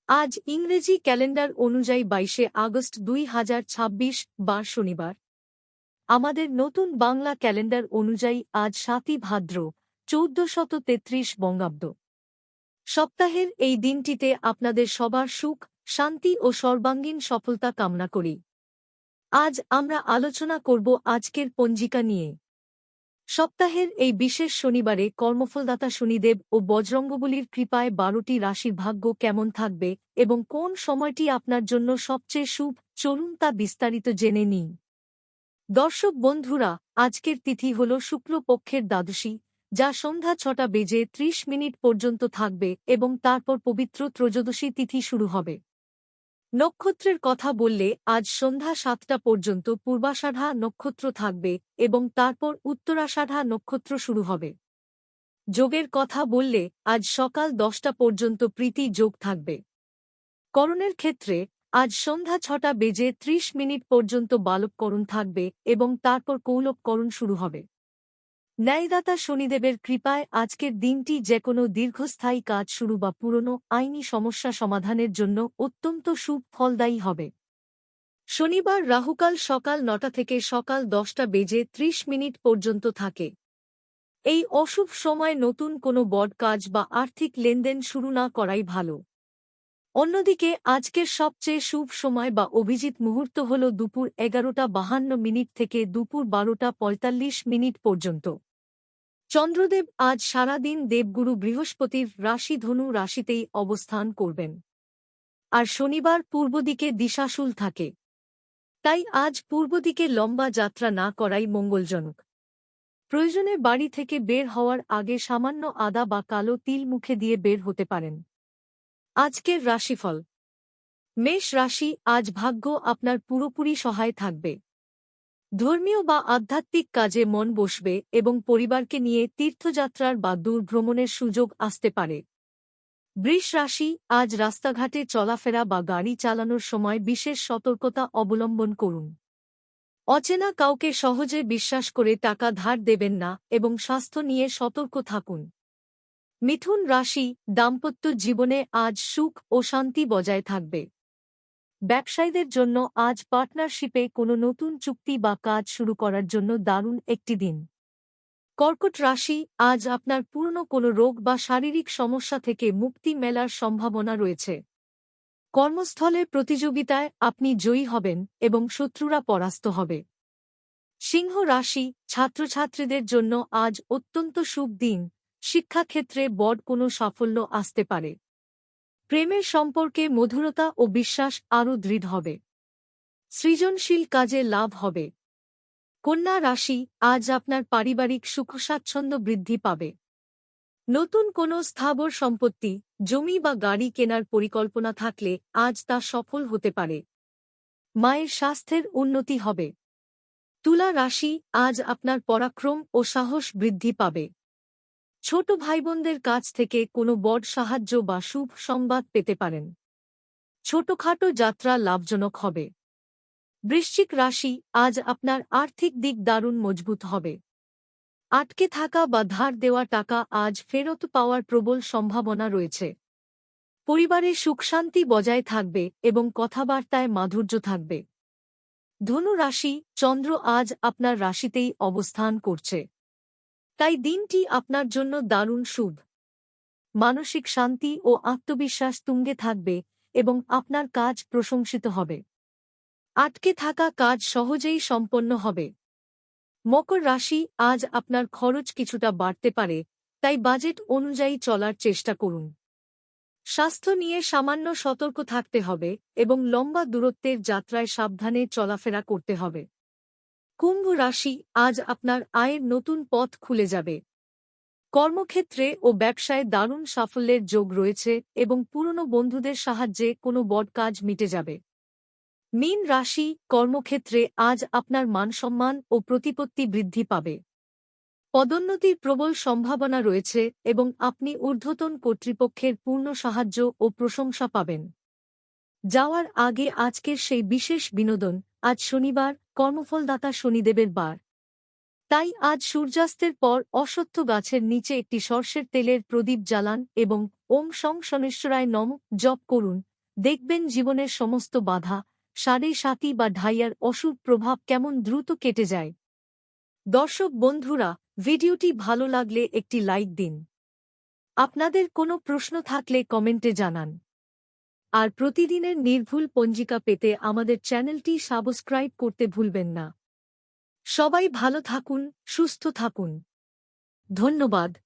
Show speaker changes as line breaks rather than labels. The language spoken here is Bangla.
আজ ইংরেজি ক্যালেন্ডার অনুযায়ী ২২শে আগস্ট ২০২৬ বার শনিবার। আমাদের নতুন বাংলা ক্যালেন্ডার অনুযায়ী আজ ৭ই ভাদ্র ১৪৩৩ বঙ্গাব্দ। সপ্তাহের এই দিনটিতে আপনাদের সবার সুখ, শান্তি ও সর্বাঙ্গীন সফলতা কামনা করি। আজ আমরা আলোচনা করব আজকের পঞ্জিকা নিয়ে। সপ্তাহের এই বিশেষ শনিবারে কর্মফলদাতা শনিদেব ও বজরঙ্গবলীর কৃপায় ১২টি রাশির ভাগ্য কেমন থাকবে এবং কোন সময়টি আপনার জন্য সবচেয়ে শুভ, চলুন তা বিস্তারিত জেনে নিই। দর্শক বন্ধুরা, আজকের তিথি হল শুক্লপক্ষের দ্বাদশী, যা সন্ধ্যা ৬:৩০ পর্যন্ত থাকবে এবং তারপর পবিত্র ত্রয়োদশী তিথি শুরু হবে। নক্ষত্রের কথা বললে আজ সন্ধ্যা ৭টা পর্যন্ত পূর্বাষাঢ়া নক্ষত্র থাকবে এবং তারপর উত্তরাষাঢ়া নক্ষত্র শুরু হবে। যোগের কথা বললে আজ সকাল ১০টা পর্যন্ত প্রীতি যোগ থাকবে। করণের ক্ষেত্রে আজ সন্ধ্যা ৬:৩০ পর্যন্ত বালবকরণ থাকবে এবং তারপর কৌলবকরণ শুরু হবে। ন্যায়দাতা শনিদেবের কৃপায় আজকের দিনটি যেকোনো দীর্ঘস্থায়ী কাজ শুরু বা পুরনো আইনি সমস্যা সমাধানের জন্য অত্যন্ত শুভ ফলদায়ী হবে। শনিবার রাহুকাল সকাল ৯টা থেকে সকাল ১০:৩০ পর্যন্ত থাকে। এই অশুভ সময় নতুন কোনো বড় কাজ বা আর্থিক লেনদেন শুরু না করাই ভালো। অন্যদিকে আজকের সবচেয়ে শুভ সময় বা অভিজিৎ মুহূর্ত হল দুপুর ১১:৫২ থেকে দুপুর ১২:৪৫ পর্যন্ত। চন্দ্রদেব আজ সারাদিন দেবগুরু বৃহস্পতির রাশি ধনু রাশিতেই অবস্থান করবেন। আর শনিবার পূর্ব দিকে দিশাশুল থাকে, তাই আজ পূর্ব দিকে লম্বা যাত্রা না করাই মঙ্গলজনক। প্রয়োজনে বাড়ি থেকে বের হওয়ার আগে সামান্য আদা বা কালো তিল মুখে দিয়ে বের হতে পারেন। আজকের রাশিফল। মেষ রাশি, আজ ভাগ্য আপনার পুরোপুরি সহায় থাকবে। ধর্মীয় বা আধ্যাত্মিক কাজে মন বসবে এবং পরিবারকে নিয়ে তীর্থযাত্রার বা দূর ভ্রমণের সুযোগ আসতে পারে। বৃষ রাশি, আজ রাস্তাঘাটে চলাফেরা বা গাড়ি চালানোর সময় বিশেষ সতর্কতা অবলম্বন করুন। অচেনা কাউকে সহজে বিশ্বাস করে টাকা ধার দেবেন না এবং স্বাস্থ্য নিয়ে সতর্ক থাকুন। মিথুন রাশি, দাম্পত্য জীবনে আজ সুখ ও শান্তি বজায় থাকবে। ব্যবসায়ীদের জন্য আজ পার্টনারশিপে কোনো নতুন চুক্তি বা কাজ শুরু করার জন্য দারুণ একটি দিন। কর্কট রাশি, আজ আপনার পুরনো কোনো রোগ বা শারীরিক সমস্যা থেকে মুক্তি মেলার সম্ভাবনা রয়েছে। কর্মস্থলে প্রতিযোগিতায় আপনি জয়ী হবেন এবং শত্রুরা পরাস্ত হবে। সিংহ রাশি, ছাত্রছাত্রীদের জন্য আজ অত্যন্ত শুভ দিন, শিক্ষাক্ষেত্রে বড় কোনো সাফল্য আসতে পারে। প্রেমের সম্পর্কে মধুরতা ও বিশ্বাস আরও দৃঢ় হবে। সৃজনশীল কাজে লাভ হবে। কন্যা রাশি, আজ আপনার পারিবারিক সুখস্বাচ্ছন্দ্য বৃদ্ধি পাবে। নতুন কোনো স্থাবর সম্পত্তি, জমি বা গাড়ি কেনার পরিকল্পনা থাকলে আজ তা সফল হতে পারে। মায়ের স্বাস্থ্যের উন্নতি হবে। তুলা রাশি, আজ আপনার পরাক্রম ও সাহস বৃদ্ধি পাবে। ছোট ভাইবোনদের কাছ থেকে কোনো বড় সাহায্য বা শুভ সংবাদ পেতে পারেন। ছোটখাটো যাত্রা লাভজনক হবে। বৃশ্চিক রাশি, আজ আপনার আর্থিক দিক দারুণ মজবুত হবে। আটকে থাকা বা ধার দেওয়া টাকা আজ ফেরত পাওয়ার প্রবল সম্ভাবনা রয়েছে। পরিবারে সুখশান্তি বজায় থাকবে এবং কথাবার্তায় মাধুর্য থাকবে। ধনু রাশি, চন্দ্র আজ আপনার রাশিতেই অবস্থান করছে, তাই দিনটি আপনার জন্য দারুণ শুভ। মানসিক শান্তি ও আত্মবিশ্বাস তুঙ্গে থাকবে এবং আপনার কাজ প্রশংসিত হবে। আটকে থাকা কাজ সহজেই সম্পন্ন হবে। মকর রাশি, আজ আপনার খরচ কিছুটা বাড়তে পারে, তাই বাজেট অনুযায়ী চলার চেষ্টা করুন। স্বাস্থ্য নিয়ে সামান্য সতর্ক থাকতে হবে এবং লম্বা দূরত্বের যাত্রায় সাবধানে চলাফেরা করতে হবে। কুম্ভ রাশি, আজ আপনার আয়ের নতুন পথ খুলে যাবে। কর্মক্ষেত্রে ও ব্যবসায় দারুণ সাফল্যের যোগ রয়েছে এবং পুরনো বন্ধুদের সাহায্যে কোনো বড় কাজ মিটে যাবে। মীন রাশি, কর্মক্ষেত্রে আজ আপনার মানসম্মান ও প্রতিপত্তি বৃদ্ধি পাবে। পদোন্নতির প্রবল সম্ভাবনা রয়েছে এবং আপনি ঊর্ধ্বতন কর্তৃপক্ষের পূর্ণ সাহায্য ও প্রশংসা পাবেন। যাওয়ার আগে আজকের সেই বিশেষ বিনোদন, আজ শনিবার, কর্মফলদাতা শনিদেবের বার। তাই আজ সূর্যাস্তের পর অশ্বত্থ গাছের নিচে একটি সর্ষের তেলের প্রদীপ জ্বালান এবং ওম শং শনেশ্বরায় নমঃ জপ করুন। দেখবেন জীবনের সমস্ত বাধা, সাড়ে সাতি বা ঢাইয়ার অশুভ প্রভাব কেমন দ্রুত কেটে যায়। দর্শক বন্ধুরা, ভিডিওটি ভালো লাগলে একটি লাইক দিন। আপনাদের কোনো প্রশ্ন থাকলে কমেন্টে জানান। আর প্রতিদিনের নির্ভুল পঞ্জিকা পেতে আমাদের চ্যানেলটি সাবস্ক্রাইব করতে ভুলবেন না। সবাই ভালো থাকুন, সুস্থ থাকুন। ধন্যবাদ।